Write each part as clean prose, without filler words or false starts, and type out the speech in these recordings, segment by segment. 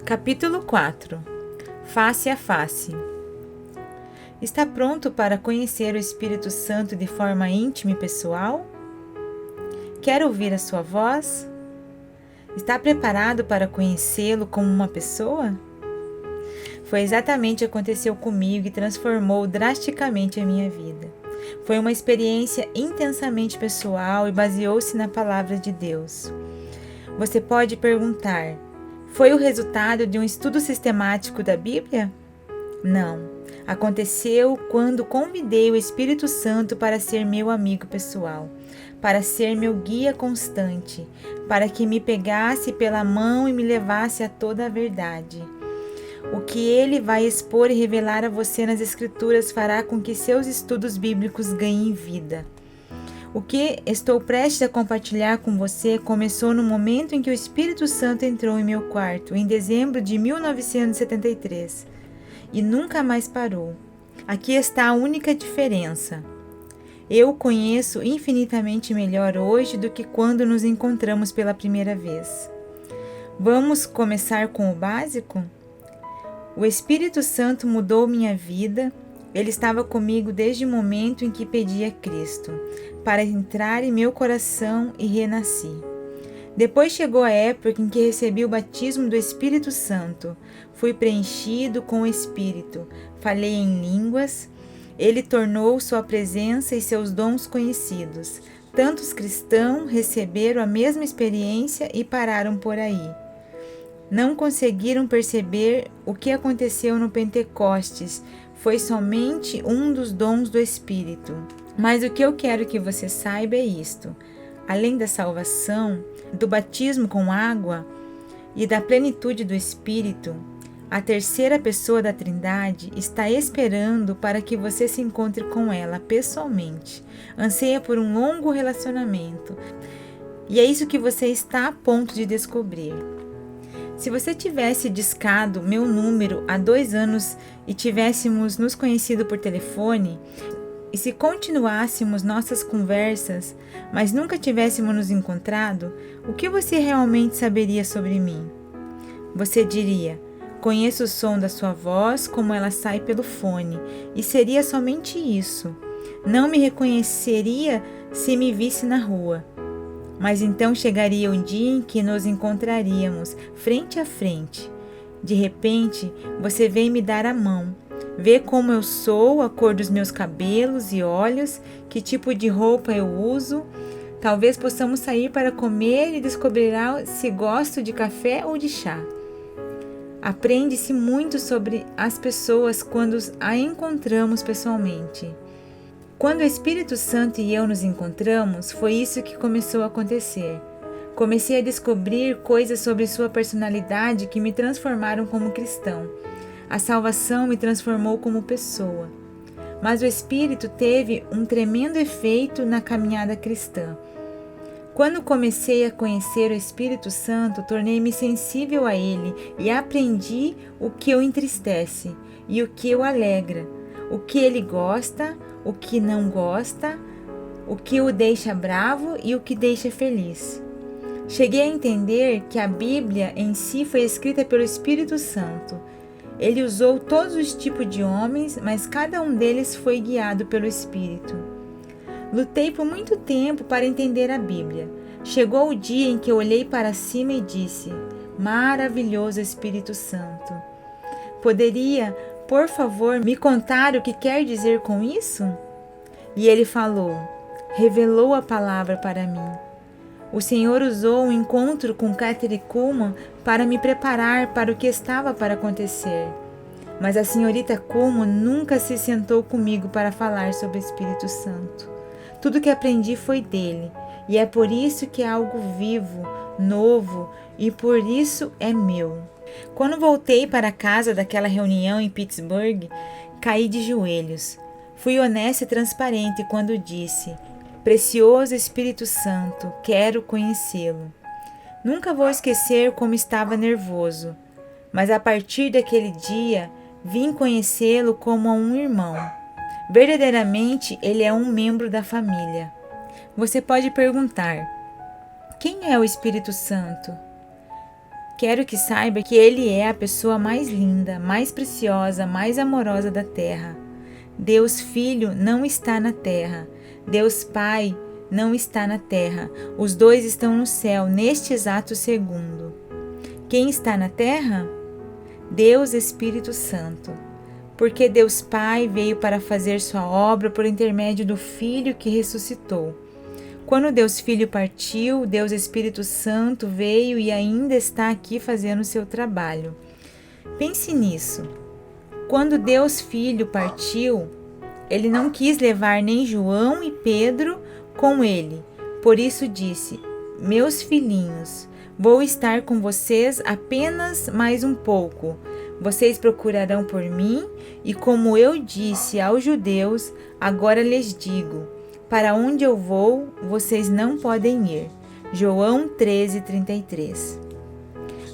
Capítulo 4. Face a face. Está pronto para conhecer o Espírito Santo de forma íntima e pessoal? Quer ouvir a sua voz? Está preparado para conhecê-lo como uma pessoa? Foi exatamente o que aconteceu comigo e transformou drasticamente a minha vida. Foi uma experiência intensamente pessoal e baseou-se na palavra de Deus. Você pode perguntar: foi o resultado de um estudo sistemático da Bíblia? Não. Aconteceu quando convidei o Espírito Santo para ser meu amigo pessoal, para ser meu guia constante, para que me pegasse pela mão e me levasse a toda a verdade. O que ele vai expor e revelar a você nas Escrituras fará com que seus estudos bíblicos ganhem vida. O que estou prestes a compartilhar com você começou no momento em que o Espírito Santo entrou em meu quarto, em dezembro de 1973, e nunca mais parou. Aqui está a única diferença. Eu o conheço infinitamente melhor hoje do que quando nos encontramos pela primeira vez. Vamos começar com o básico? O Espírito Santo mudou minha vida. Ele estava comigo desde o momento em que pedi a Cristo para entrar em meu coração e renasci. Depois chegou a época em que recebi o batismo do Espírito Santo. Fui preenchido com o Espírito, falei em línguas. Ele tornou sua presença e seus dons conhecidos. Tantos cristãos receberam a mesma experiência e pararam por aí. Não conseguiram perceber o que aconteceu no Pentecostes. Foi somente um dos dons do Espírito. Mas o que eu quero que você saiba é isto: além da salvação, do batismo com água e da plenitude do Espírito, a terceira pessoa da Trindade está esperando para que você se encontre com ela pessoalmente. Anseia por um longo relacionamento. E é isso que você está a ponto de descobrir. Se você tivesse discado meu número há 2 anos e tivéssemos nos conhecido por telefone, e se continuássemos nossas conversas, mas nunca tivéssemos nos encontrado, o que você realmente saberia sobre mim? Você diria: conheço o som da sua voz como ela sai pelo fone, e seria somente isso. Não me reconheceria se me visse na rua. Mas então chegaria um dia em que nos encontraríamos frente a frente. De repente, você vem me dar a mão. Vê como eu sou, a cor dos meus cabelos e olhos, que tipo de roupa eu uso. Talvez possamos sair para comer e descobrirá se gosto de café ou de chá. Aprende-se muito sobre as pessoas quando a encontramos pessoalmente. Quando o Espírito Santo e eu nos encontramos, foi isso que começou a acontecer. Comecei a descobrir coisas sobre sua personalidade que me transformaram como cristão. A salvação me transformou como pessoa. Mas o Espírito teve um tremendo efeito na caminhada cristã. Quando comecei a conhecer o Espírito Santo, tornei-me sensível a ele e aprendi o que o entristece e o que o alegra, o que ele gosta, o que não gosta, o que o deixa bravo e o que deixa feliz. Cheguei a entender que a Bíblia em si foi escrita pelo Espírito Santo. Ele usou todos os tipos de homens, mas cada um deles foi guiado pelo Espírito. Lutei por muito tempo para entender a Bíblia. Chegou o dia em que eu olhei para cima e disse: maravilhoso Espírito Santo. Poderia, por favor, me contar o que quer dizer com isso? E ele falou, revelou a palavra para mim. O Senhor usou um encontro com Kathryn Kuhlman para me preparar para o que estava para acontecer. Mas a senhorita Kuhlman nunca se sentou comigo para falar sobre o Espírito Santo. Tudo que aprendi foi dele, e é por isso que é algo vivo, novo, e por isso é meu. Quando voltei para casa daquela reunião em Pittsburgh, caí de joelhos. Fui honesta e transparente quando disse: precioso Espírito Santo, quero conhecê-lo. Nunca vou esquecer como estava nervoso, mas a partir daquele dia, vim conhecê-lo como um irmão. Verdadeiramente, ele é um membro da família. Você pode perguntar: quem é o Espírito Santo? Quero que saiba que Ele é a pessoa mais linda, mais preciosa, mais amorosa da terra. Deus Filho não está na terra. Deus Pai não está na terra. Os dois estão no céu, neste exato segundo. Quem está na terra? Deus Espírito Santo. Porque Deus Pai veio para fazer sua obra por intermédio do Filho que ressuscitou. Quando Deus Filho partiu, Deus Espírito Santo veio e ainda está aqui fazendo o seu trabalho. Pense nisso. Quando Deus Filho partiu, Ele não quis levar nem João e Pedro com Ele. Por isso disse: meus filhinhos, vou estar com vocês apenas mais um pouco. Vocês procurarão por mim, e como eu disse aos judeus, agora lhes digo: para onde eu vou, vocês não podem ir. João 13:33.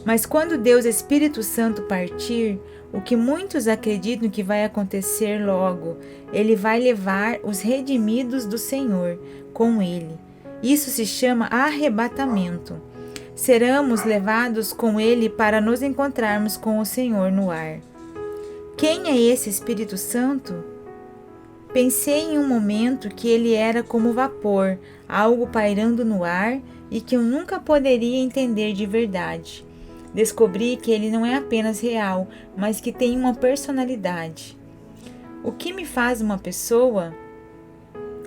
Mas quando Deus Espírito Santo partir, o que muitos acreditam que vai acontecer logo, Ele vai levar os redimidos do Senhor com Ele. Isso se chama arrebatamento. Seremos levados com Ele para nos encontrarmos com o Senhor no ar. Quem é esse Espírito Santo? Pensei em um momento que ele era como vapor, algo pairando no ar e que eu nunca poderia entender de verdade. Descobri que ele não é apenas real, mas que tem uma personalidade. O que me faz uma pessoa?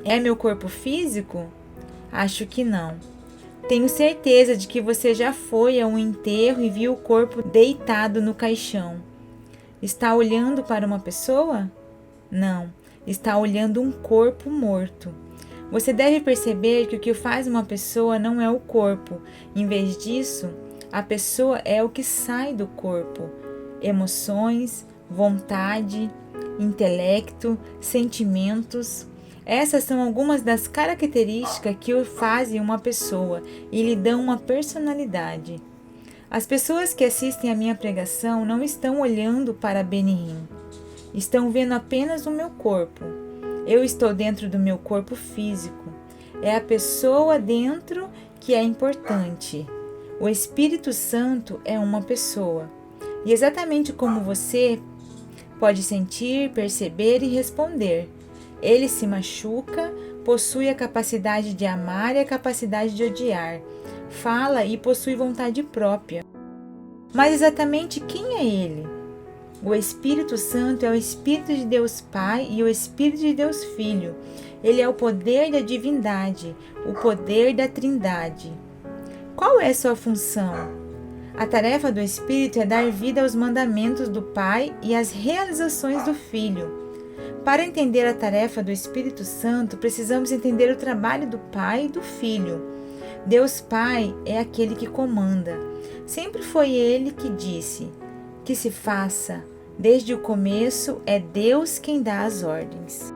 É meu corpo físico? Acho que não. Tenho certeza de que você já foi a um enterro e viu o corpo deitado no caixão. Está olhando para uma pessoa? Não. Está olhando um corpo morto. Você deve perceber que o que faz uma pessoa não é o corpo. Em vez disso, a pessoa é o que sai do corpo. Emoções, vontade, intelecto, sentimentos. Essas são algumas das características que o fazem uma pessoa e lhe dão uma personalidade. As pessoas que assistem à minha pregação não estão olhando para Benin. Estão vendo apenas o meu corpo. Eu estou dentro do meu corpo físico. É a pessoa dentro que é importante. O Espírito Santo é uma pessoa. E exatamente como você pode sentir, perceber e responder. Ele se machuca, possui a capacidade de amar e a capacidade de odiar. Fala e possui vontade própria. Mas exatamente quem é ele? O Espírito Santo é o Espírito de Deus Pai e o Espírito de Deus Filho. Ele é o poder da divindade, o poder da Trindade. Qual é sua função? A tarefa do Espírito é dar vida aos mandamentos do Pai e às realizações do Filho. Para entender a tarefa do Espírito Santo, precisamos entender o trabalho do Pai e do Filho. Deus Pai é aquele que comanda. Sempre foi Ele que disse: que se faça. Desde o começo, é Deus quem dá as ordens.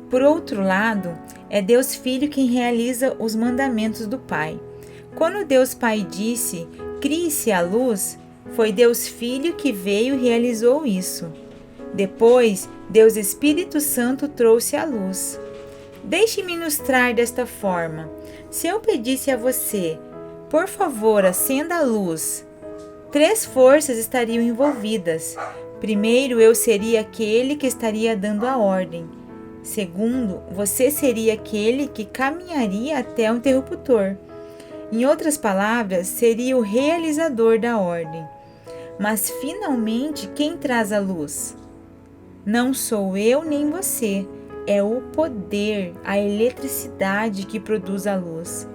Por outro lado, é Deus Filho quem realiza os mandamentos do Pai. Quando Deus Pai disse: crie-se a luz, foi Deus Filho que veio e realizou isso. Depois, Deus Espírito Santo trouxe a luz. Deixe-me ilustrar desta forma. Se eu pedisse a você: por favor, acenda a luz, 3 forças estariam envolvidas. Primeiro, eu seria aquele que estaria dando a ordem. Segundo, você seria aquele que caminharia até o interruptor. Em outras palavras, seria o realizador da ordem. Mas, finalmente, quem traz a luz? Não sou eu nem você. É o poder, a eletricidade que produz a luz.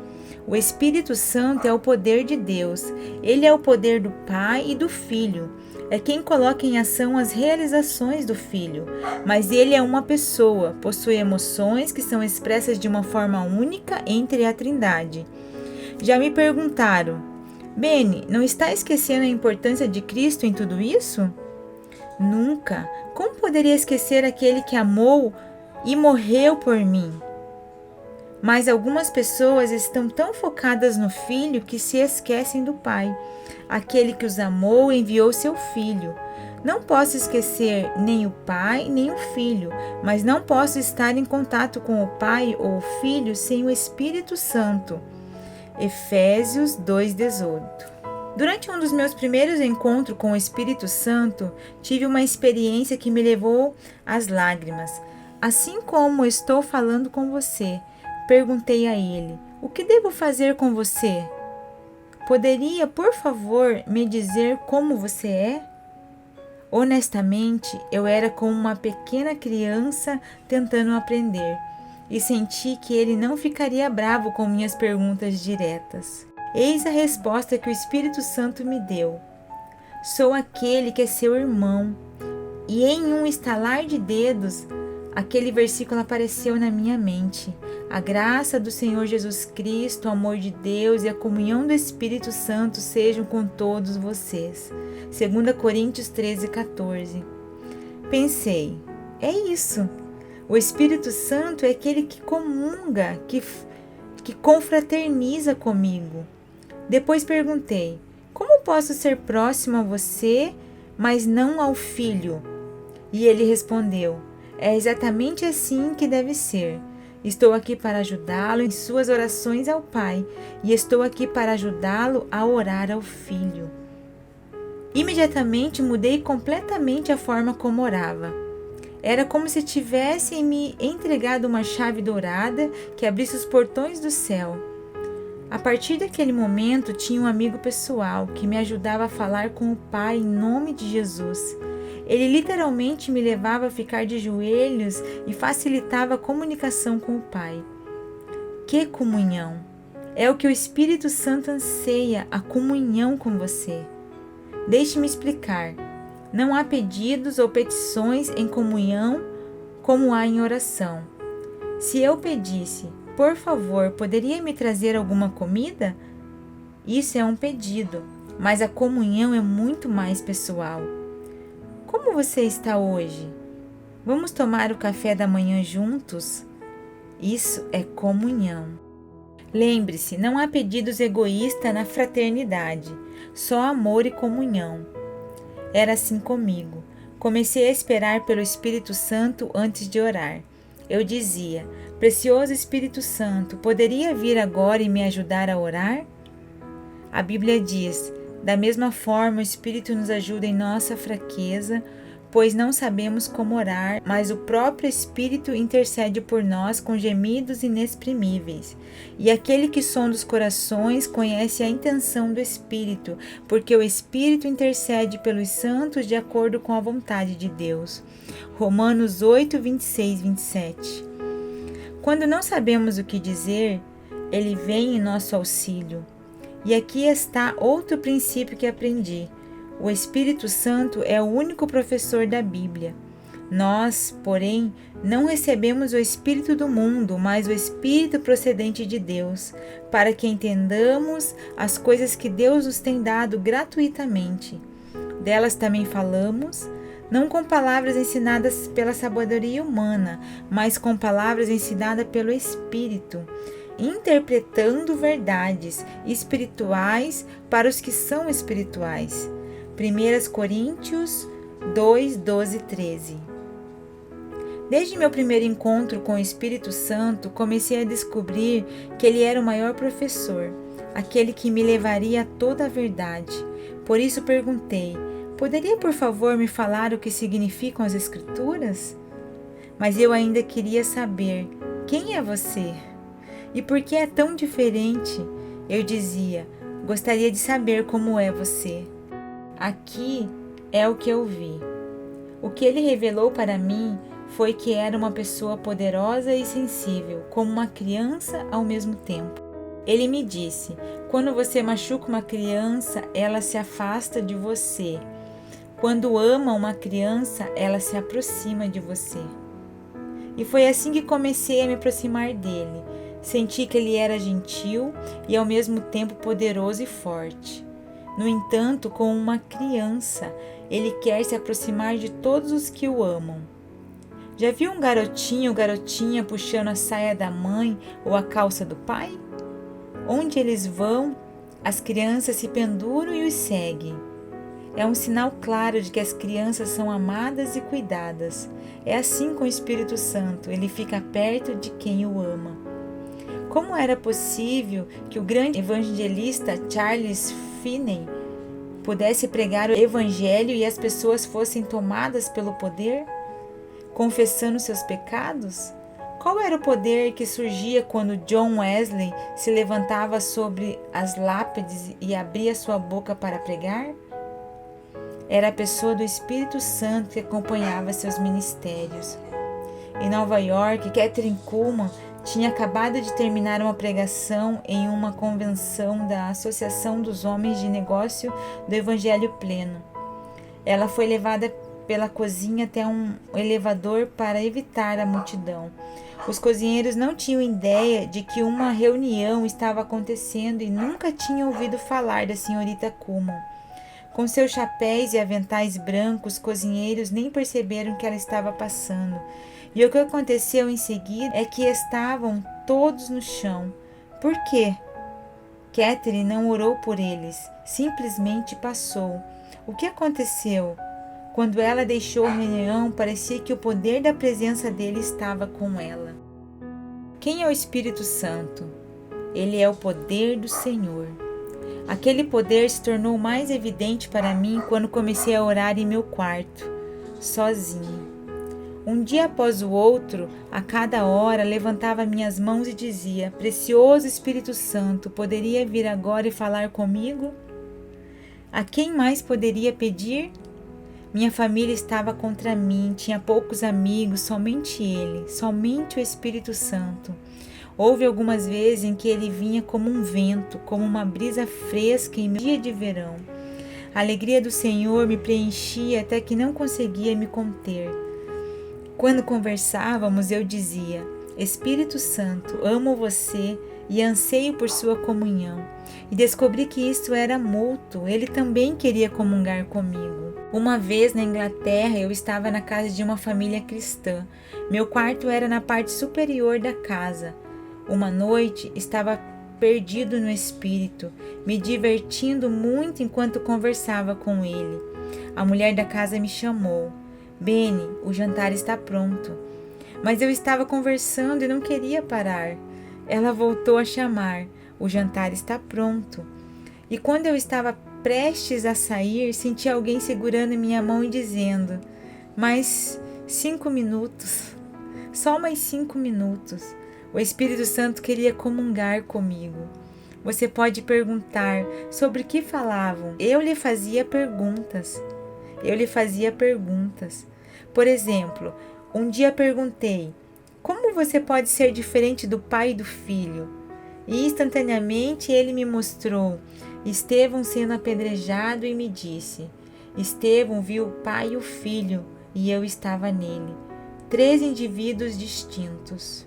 O Espírito Santo é o poder de Deus. Ele é o poder do Pai e do Filho. É quem coloca em ação as realizações do Filho. Mas ele é uma pessoa, possui emoções que são expressas de uma forma única entre a Trindade. Já me perguntaram: Beni, não está esquecendo a importância de Cristo em tudo isso? Nunca. Como poderia esquecer aquele que amou e morreu por mim? Mas algumas pessoas estão tão focadas no Filho que se esquecem do Pai. Aquele que os amou enviou seu Filho. Não posso esquecer nem o Pai nem o Filho, mas não posso estar em contato com o Pai ou o Filho sem o Espírito Santo. Efésios 2:18. Durante um dos meus primeiros encontros com o Espírito Santo, tive uma experiência que me levou às lágrimas. Assim como estou falando com você, perguntei a ele: o que devo fazer com você? Poderia, por favor, me dizer como você é? Honestamente, eu era como uma pequena criança tentando aprender e senti que ele não ficaria bravo com minhas perguntas diretas. Eis a resposta que o Espírito Santo me deu: sou aquele que é seu irmão. E em um estalar de dedos, aquele versículo apareceu na minha mente. A graça do Senhor Jesus Cristo, o amor de Deus e a comunhão do Espírito Santo sejam com todos vocês. 2 Coríntios 13:14. Pensei, é isso. O Espírito Santo é aquele que comunga, que confraterniza comigo. Depois perguntei: como posso ser próximo a você, mas não ao Filho? E ele respondeu: é exatamente assim que deve ser. Estou aqui para ajudá-lo em suas orações ao Pai, e estou aqui para ajudá-lo a orar ao Filho. Imediatamente mudei completamente a forma como orava. Era como se tivessem me entregado uma chave dourada que abrisse os portões do céu. A partir daquele momento, tinha um amigo pessoal que me ajudava a falar com o Pai em nome de Jesus. Ele literalmente me levava a ficar de joelhos e facilitava a comunicação com o Pai. Que comunhão! É o que o Espírito Santo anseia, a comunhão com você. Deixe-me explicar. Não há pedidos ou petições em comunhão como há em oração. Se eu pedisse: por favor, poderia me trazer alguma comida? Isso é um pedido, mas a comunhão é muito mais pessoal. Como você está hoje? Vamos tomar o café da manhã juntos? Isso é comunhão. Lembre-se, não há pedidos egoístas na fraternidade, só amor e comunhão. Era assim comigo. Comecei a esperar pelo Espírito Santo antes de orar. Eu dizia: precioso Espírito Santo, poderia vir agora e me ajudar a orar? A Bíblia diz: da mesma forma, o Espírito nos ajuda em nossa fraqueza, pois não sabemos como orar, mas o próprio Espírito intercede por nós com gemidos inexprimíveis. E aquele que sonda os corações conhece a intenção do Espírito, porque o Espírito intercede pelos santos de acordo com a vontade de Deus. Romanos 8, 26, 27. Quando não sabemos o que dizer, Ele vem em nosso auxílio. E aqui está outro princípio que aprendi. O Espírito Santo é o único professor da Bíblia. Nós, porém, não recebemos o Espírito do mundo, mas o Espírito procedente de Deus, para que entendamos as coisas que Deus nos tem dado gratuitamente. Delas também falamos, não com palavras ensinadas pela sabedoria humana, mas com palavras ensinadas pelo Espírito, interpretando verdades espirituais para os que são espirituais. 1 Coríntios 2, 12 e 13. Desde meu primeiro encontro com o Espírito Santo, comecei a descobrir que ele era o maior professor, aquele que me levaria a toda a verdade. Por isso perguntei: poderia por favor me falar o que significam as Escrituras? Mas eu ainda queria saber: quem é você? E por que é tão diferente? Eu dizia: gostaria de saber como é você. Aqui é o que eu vi. O que ele revelou para mim foi que era uma pessoa poderosa e sensível, como uma criança ao mesmo tempo. Ele me disse: quando você machuca uma criança, ela se afasta de você. Quando ama uma criança, ela se aproxima de você. E foi assim que comecei a me aproximar dele. Senti que ele era gentil e ao mesmo tempo poderoso e forte. No entanto, como uma criança, ele quer se aproximar de todos os que o amam. Já viu um garotinho ou garotinha puxando a saia da mãe ou a calça do pai? Onde eles vão, as crianças se penduram e os seguem. É um sinal claro de que as crianças são amadas e cuidadas. É assim com o Espírito Santo, ele fica perto de quem o ama. Como era possível que o grande evangelista Charles Finney pudesse pregar o evangelho e as pessoas fossem tomadas pelo poder, confessando seus pecados? Qual era o poder que surgia quando John Wesley se levantava sobre as lápides e abria sua boca para pregar? Era a pessoa do Espírito Santo que acompanhava seus ministérios. Em Nova York, Kathryn Kuhlman tinha acabado de terminar uma pregação em uma convenção da Associação dos Homens de Negócio do Evangelho Pleno. Ela foi levada pela cozinha até um elevador para evitar a multidão. Os cozinheiros não tinham ideia de que uma reunião estava acontecendo e nunca tinham ouvido falar da senhorita Kuhlman. Com seus chapéus e aventais brancos, os cozinheiros nem perceberam que ela estava passando. E o que aconteceu em seguida é que estavam todos no chão. Por quê? Kathryn não orou por eles, simplesmente passou. O que aconteceu? Quando ela deixou a reunião, parecia que o poder da presença dele estava com ela. Quem é o Espírito Santo? Ele é o poder do Senhor. Aquele poder se tornou mais evidente para mim quando comecei a orar em meu quarto, sozinho. Um dia após o outro, a cada hora, levantava minhas mãos e dizia: Precioso Espírito Santo, poderia vir agora e falar comigo? A quem mais poderia pedir? Minha família estava contra mim, tinha poucos amigos, somente ele, somente o Espírito Santo. Houve algumas vezes em que ele vinha como um vento, como uma brisa fresca em meu dia de verão. A alegria do Senhor me preenchia até que não conseguia me conter. Quando conversávamos, eu dizia: Espírito Santo, amo você e anseio por sua comunhão. E descobri que isso era mútuo, ele também queria comungar comigo. Uma vez na Inglaterra, eu estava na casa de uma família cristã. Meu quarto era na parte superior da casa. Uma noite, estava perdido no espírito, me divertindo muito enquanto conversava com ele. A mulher da casa me chamou. Benny, o jantar está pronto. Mas eu estava conversando e não queria parar. Ela voltou a chamar. O jantar está pronto. E quando eu estava prestes a sair, senti alguém segurando minha mão e dizendo: mais 5 minutos. Só mais 5 minutos. O Espírito Santo queria comungar comigo. Você pode perguntar sobre o que falavam. Eu lhe fazia perguntas. Por exemplo, um dia perguntei: como você pode ser diferente do pai e do filho? E instantaneamente ele me mostrou Estevão sendo apedrejado e me disse: Estevão viu o pai e o filho e eu estava nele. 3 indivíduos distintos.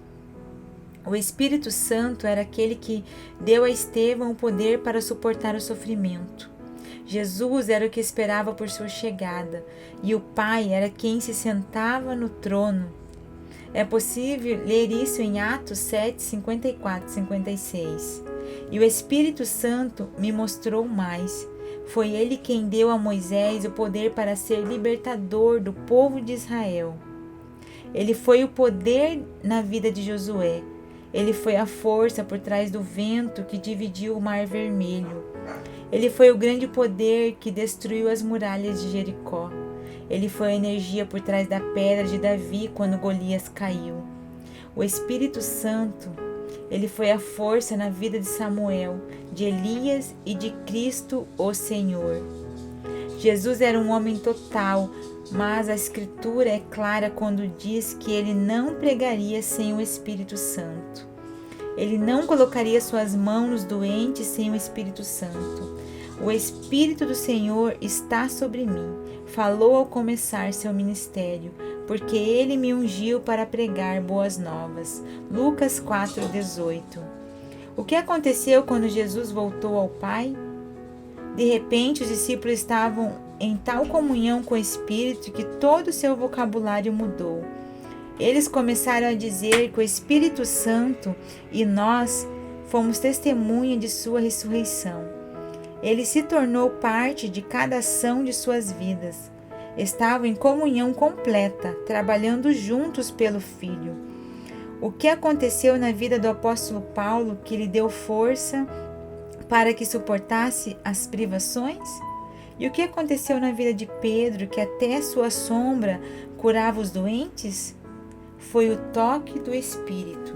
O Espírito Santo era aquele que deu a Estevão o poder para suportar o sofrimento. Jesus era o que esperava por sua chegada, e o Pai era quem se sentava no trono. É possível ler isso em Atos 7, 54 e 56. E o Espírito Santo me mostrou mais. Foi ele quem deu a Moisés o poder para ser libertador do povo de Israel. Ele foi o poder na vida de Josué. Ele foi a força por trás do vento que dividiu o Mar Vermelho. Ele foi o grande poder que destruiu as muralhas de Jericó. Ele foi a energia por trás da pedra de Davi quando Golias caiu. O Espírito Santo, ele foi a força na vida de Samuel, de Elias e de Cristo, o Senhor. Jesus era um homem total, mas a Escritura é clara quando diz que ele não pregaria sem o Espírito Santo. Ele não colocaria suas mãos nos doentes sem o Espírito Santo. O Espírito do Senhor está sobre mim. Falou ao começar seu ministério, porque ele me ungiu para pregar boas novas. Lucas 4:18. O que aconteceu quando Jesus voltou ao Pai? De repente, os discípulos estavam em tal comunhão com o Espírito que todo o seu vocabulário mudou. Eles começaram a dizer que o Espírito Santo e nós fomos testemunha de sua ressurreição. Ele se tornou parte de cada ação de suas vidas. Estavam em comunhão completa, trabalhando juntos pelo Filho. O que aconteceu na vida do apóstolo Paulo que lhe deu força para que suportasse as privações? E o que aconteceu na vida de Pedro, que até sua sombra curava os doentes? Foi o toque do Espírito.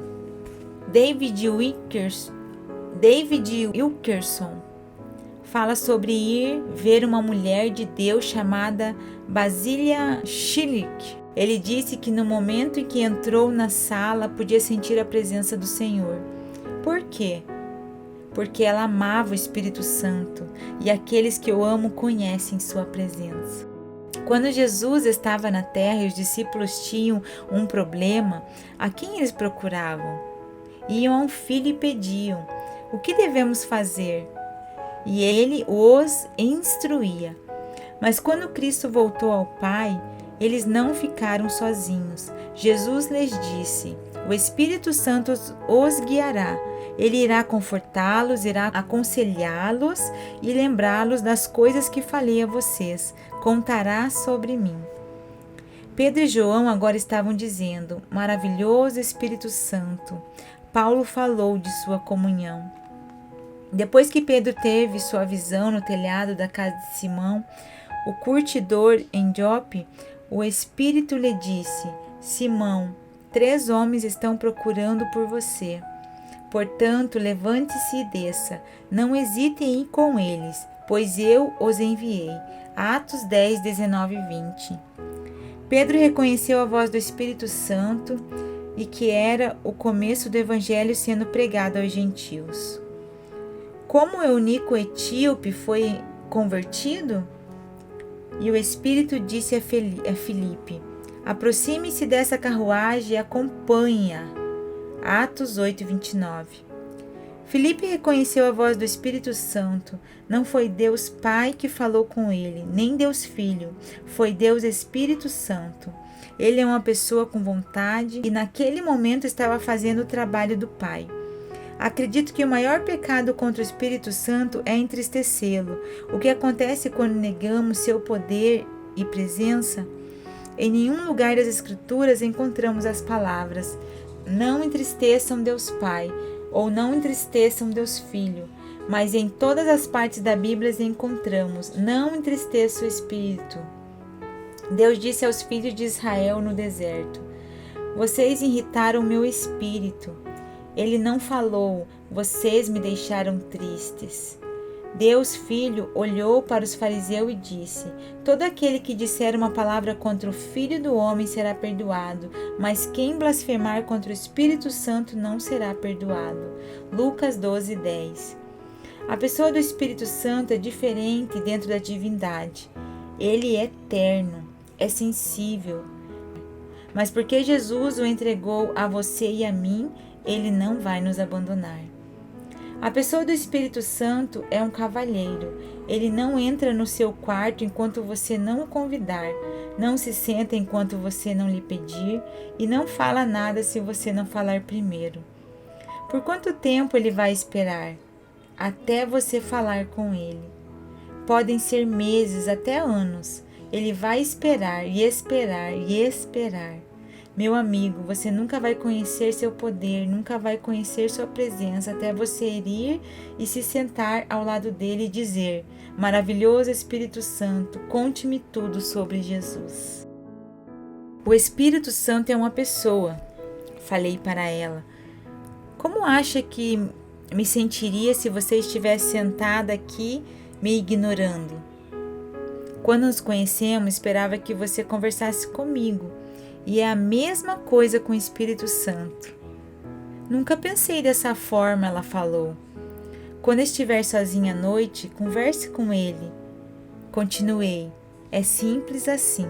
David Wilkerson fala sobre ir ver uma mulher de Deus chamada Basilia Schillick. Ele disse que no momento em que entrou na sala podia sentir a presença do Senhor. Por quê? Porque ela amava o Espírito Santo e aqueles que o amam conhecem sua presença. Quando Jesus estava na terra e os discípulos tinham um problema, a quem eles procuravam? Iam a um filho e pediam: o que devemos fazer? E ele os instruía. Mas quando Cristo voltou ao Pai, eles não ficaram sozinhos. Jesus lhes disse: o Espírito Santo os guiará. Ele irá confortá-los, irá aconselhá-los e lembrá-los das coisas que falei a vocês. Contará sobre mim. Pedro e João agora estavam dizendo: maravilhoso Espírito Santo. Paulo falou de sua comunhão. Depois que Pedro teve sua visão no telhado da casa de Simão, o curtidor em Jope, o Espírito lhe disse: Simão, 3 homens estão procurando por você. Portanto, levante-se e desça. Não hesite em ir com eles, pois eu os enviei. Atos 10, 19 e 20. Pedro reconheceu a voz do Espírito Santo e que era o começo do Evangelho sendo pregado aos gentios. Como o eunuco etíope foi convertido? E o Espírito disse a Filipe: aproxime-se dessa carruagem e acompanhe-a. Atos 8, 29. Filipe reconheceu a voz do Espírito Santo. Não foi Deus Pai que falou com ele, nem Deus Filho. Foi Deus Espírito Santo. Ele é uma pessoa com vontade e naquele momento estava fazendo o trabalho do Pai. Acredito que o maior pecado contra o Espírito Santo é entristecê-lo. O que acontece quando negamos seu poder e presença? Em nenhum lugar das Escrituras encontramos as palavras: não entristeçam Deus Pai, ou não entristeçam Deus Filho. Mas em todas as partes da Bíblia encontramos: não entristeça o Espírito. Deus disse aos filhos de Israel no deserto: vocês irritaram meu espírito. Ele não falou: vocês me deixaram tristes. Deus Filho olhou para os fariseus e disse: todo aquele que disser uma palavra contra o Filho do Homem será perdoado, mas quem blasfemar contra o Espírito Santo não será perdoado. Lucas 12, 10. A pessoa do Espírito Santo é diferente dentro da divindade. Ele é eterno, é sensível. Mas porque Jesus o entregou a você e a mim, ele não vai nos abandonar. A pessoa do Espírito Santo é um cavalheiro. Ele não entra no seu quarto enquanto você não o convidar, não se senta enquanto você não lhe pedir e não fala nada se você não falar primeiro. Por quanto tempo ele vai esperar? Até você falar com ele. Podem ser meses, até anos. Ele vai esperar e esperar e esperar. Meu amigo, você nunca vai conhecer seu poder, nunca vai conhecer sua presença até você ir e se sentar ao lado dele e dizer: maravilhoso Espírito Santo, conte-me tudo sobre Jesus. O Espírito Santo é uma pessoa, falei para ela. Como acha que me sentiria se você estivesse sentada aqui me ignorando? Quando nos conhecemos, esperava que você conversasse comigo. E é a mesma coisa com o Espírito Santo. Nunca pensei dessa forma, ela falou. Quando estiver sozinha à noite, converse com ele. Continuei. É simples assim.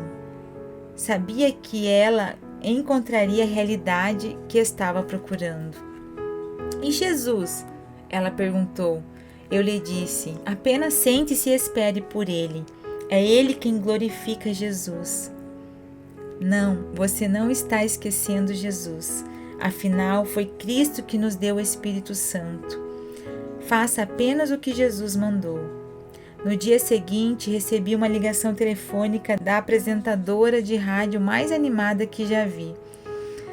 Sabia que ela encontraria a realidade que estava procurando. E Jesus? Ela perguntou. Eu lhe disse: apenas sente-se e espere por ele. É ele quem glorifica Jesus. Não, você não está esquecendo Jesus. Afinal, foi Cristo que nos deu o Espírito Santo. Faça apenas o que Jesus mandou. No dia seguinte, recebi uma ligação telefônica da apresentadora de rádio mais animada que já vi.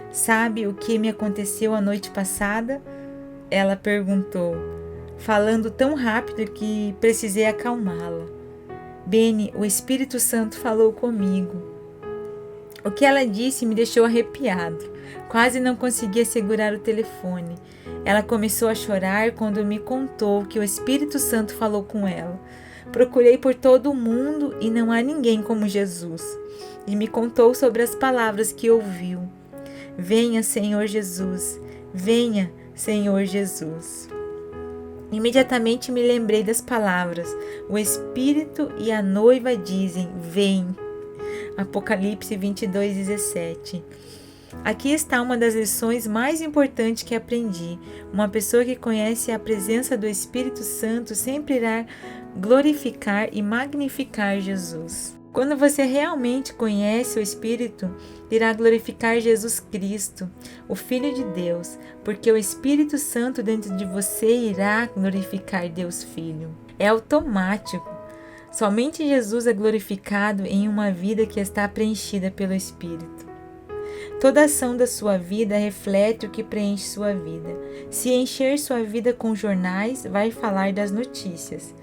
Sabe o que me aconteceu a noite passada? Ela perguntou, falando tão rápido que precisei acalmá-la. Beni, o Espírito Santo falou comigo. O que ela disse me deixou arrepiado. Quase não conseguia segurar o telefone. Ela começou a chorar quando me contou que o Espírito Santo falou com ela. Procurei por todo o mundo e não há ninguém como Jesus. E me contou sobre as palavras que ouviu. Venha, Senhor Jesus. Venha, Senhor Jesus. Imediatamente me lembrei das palavras. O Espírito e a noiva dizem, vem. Apocalipse 22:17. Aqui está uma das lições mais importantes que aprendi. Uma pessoa que conhece a presença do Espírito Santo sempre irá glorificar e magnificar Jesus. Quando você realmente conhece o Espírito, irá glorificar Jesus Cristo, o Filho de Deus, porque o Espírito Santo dentro de você irá glorificar Deus Filho. É automático. Somente Jesus é glorificado em uma vida que está preenchida pelo Espírito. Toda ação da sua vida reflete o que preenche sua vida. Se encher sua vida com jornais, vai falar das notícias.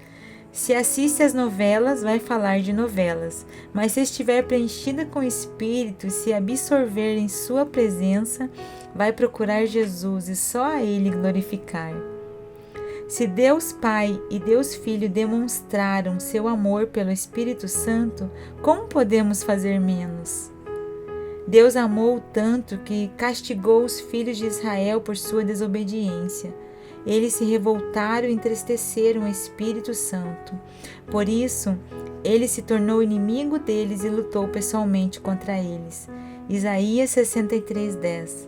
Se assiste às novelas, vai falar de novelas. Mas se estiver preenchida com o Espírito, se absorver em sua presença, vai procurar Jesus e só a Ele glorificar. Se Deus Pai e Deus Filho demonstraram seu amor pelo Espírito Santo, como podemos fazer menos? Deus amou tanto que castigou os filhos de Israel por sua desobediência. Eles se revoltaram e entristeceram o Espírito Santo. Por isso, ele se tornou inimigo deles e lutou pessoalmente contra eles. Isaías 63:10.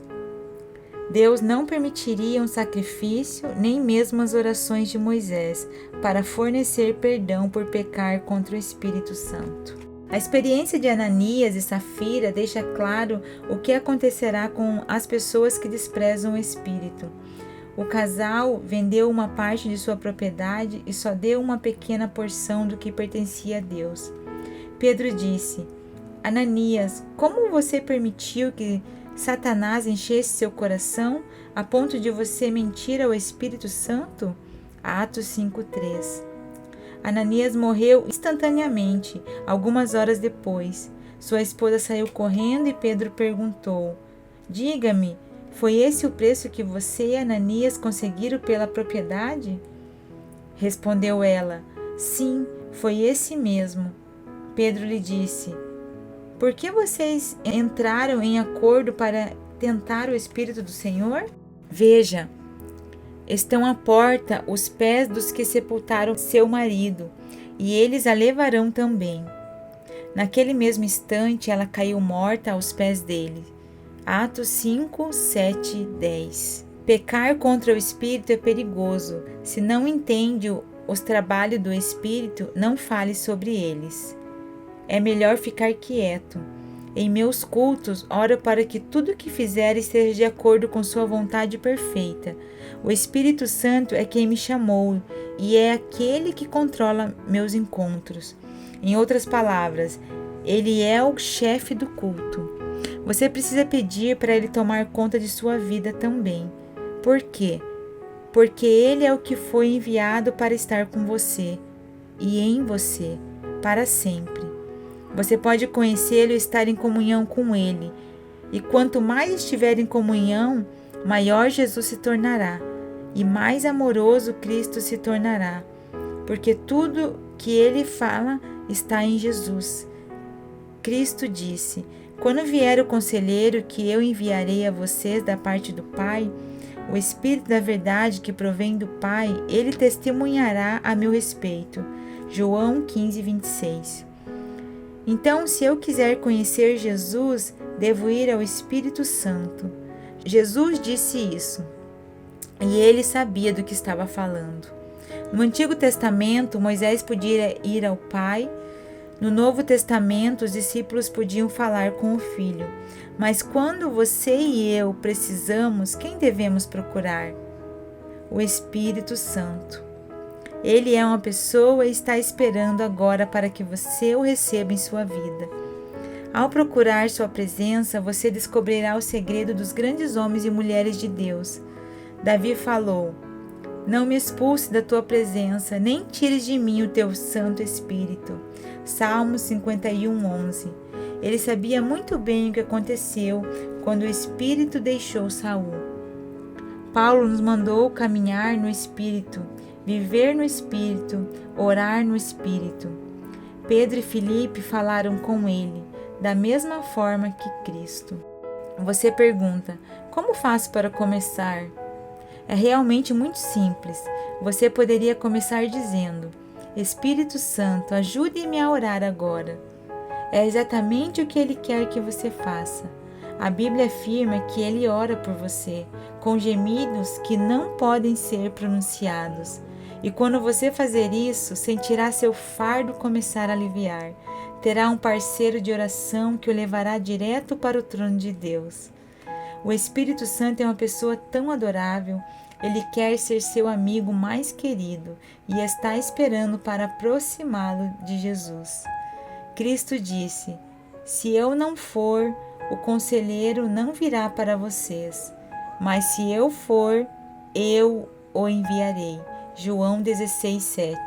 Deus não permitiria um sacrifício, nem mesmo as orações de Moisés, para fornecer perdão por pecar contra o Espírito Santo. A experiência de Ananias e Safira deixa claro o que acontecerá com as pessoas que desprezam o Espírito. O casal vendeu uma parte de sua propriedade e só deu uma pequena porção do que pertencia a Deus. Pedro disse: Ananias, como você permitiu que Satanás enchesse seu coração a ponto de você mentir ao Espírito Santo? Atos 5:3. Ananias morreu instantaneamente, algumas horas depois. Sua esposa saiu correndo e Pedro perguntou: Diga-me, foi esse o preço que você e Ananias conseguiram pela propriedade? Respondeu ela: Sim, foi esse mesmo. Pedro lhe disse: Por que vocês entraram em acordo para tentar o Espírito do Senhor? Veja, estão à porta os pés dos que sepultaram seu marido, e eles a levarão também. Naquele mesmo instante, ela caiu morta aos pés dele. Atos 5, 7, 10. Pecar contra o Espírito é perigoso. Se não entende os trabalhos do Espírito, não fale sobre eles. É melhor ficar quieto. Em meus cultos, oro para que tudo que fizer esteja de acordo com sua vontade perfeita. O Espírito Santo é quem me chamou e é aquele que controla meus encontros. Em outras palavras, ele é o chefe do culto. Você precisa pedir para ele tomar conta de sua vida também. Por quê? Porque ele é o que foi enviado para estar com você e em você para sempre. Você pode conhecê-lo e estar em comunhão com ele. E quanto mais estiver em comunhão, maior Jesus se tornará e mais amoroso Cristo se tornará, porque tudo que ele fala está em Jesus. Cristo disse: Quando vier o conselheiro que eu enviarei a vocês da parte do Pai, o Espírito da verdade que provém do Pai, ele testemunhará a meu respeito. João 15, 26. Então, se eu quiser conhecer Jesus, devo ir ao Espírito Santo. Jesus disse isso, e ele sabia do que estava falando. No Antigo Testamento, Moisés podia ir ao Pai. No Novo Testamento, os discípulos podiam falar com o Filho. Mas quando você e eu precisamos, quem devemos procurar? O Espírito Santo. Ele é uma pessoa e está esperando agora para que você o receba em sua vida. Ao procurar sua presença, você descobrirá o segredo dos grandes homens e mulheres de Deus. Davi falou: Não me expulse da tua presença, nem tires de mim o teu Santo Espírito. Salmo 51:11. Ele sabia muito bem o que aconteceu quando o Espírito deixou Saul. Paulo nos mandou caminhar no Espírito, viver no Espírito, orar no Espírito. Pedro e Filipe falaram com ele, da mesma forma que Cristo. Você pergunta, como faço para começar? É realmente muito simples. Você poderia começar dizendo, Espírito Santo, ajude-me a orar agora. É exatamente o que Ele quer que você faça. A Bíblia afirma que Ele ora por você, com gemidos que não podem ser pronunciados. E quando você fazer isso, sentirá seu fardo começar a aliviar. Terá um parceiro de oração que o levará direto para o trono de Deus. O Espírito Santo é uma pessoa tão adorável. Ele quer ser seu amigo mais querido e está esperando para aproximá-lo de Jesus. Cristo disse, se eu não for, o conselheiro não virá para vocês, mas se eu for, eu o enviarei. João 16:7.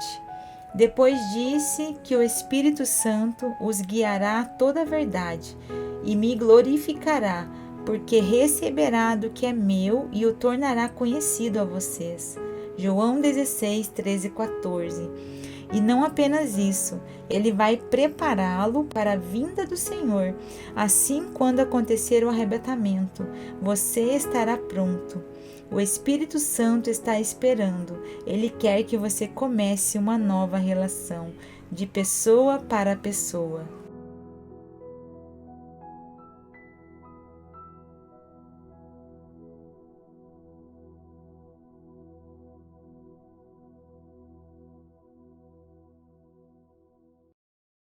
Depois disse que o Espírito Santo os guiará a toda a verdade e me glorificará, porque receberá do que é meu e o tornará conhecido a vocês. João 16:13-14. E não apenas isso, ele vai prepará-lo para a vinda do Senhor. Assim, quando acontecer o arrebatamento, você estará pronto. O Espírito Santo está esperando. Ele quer que você comece uma nova relação, de pessoa para pessoa.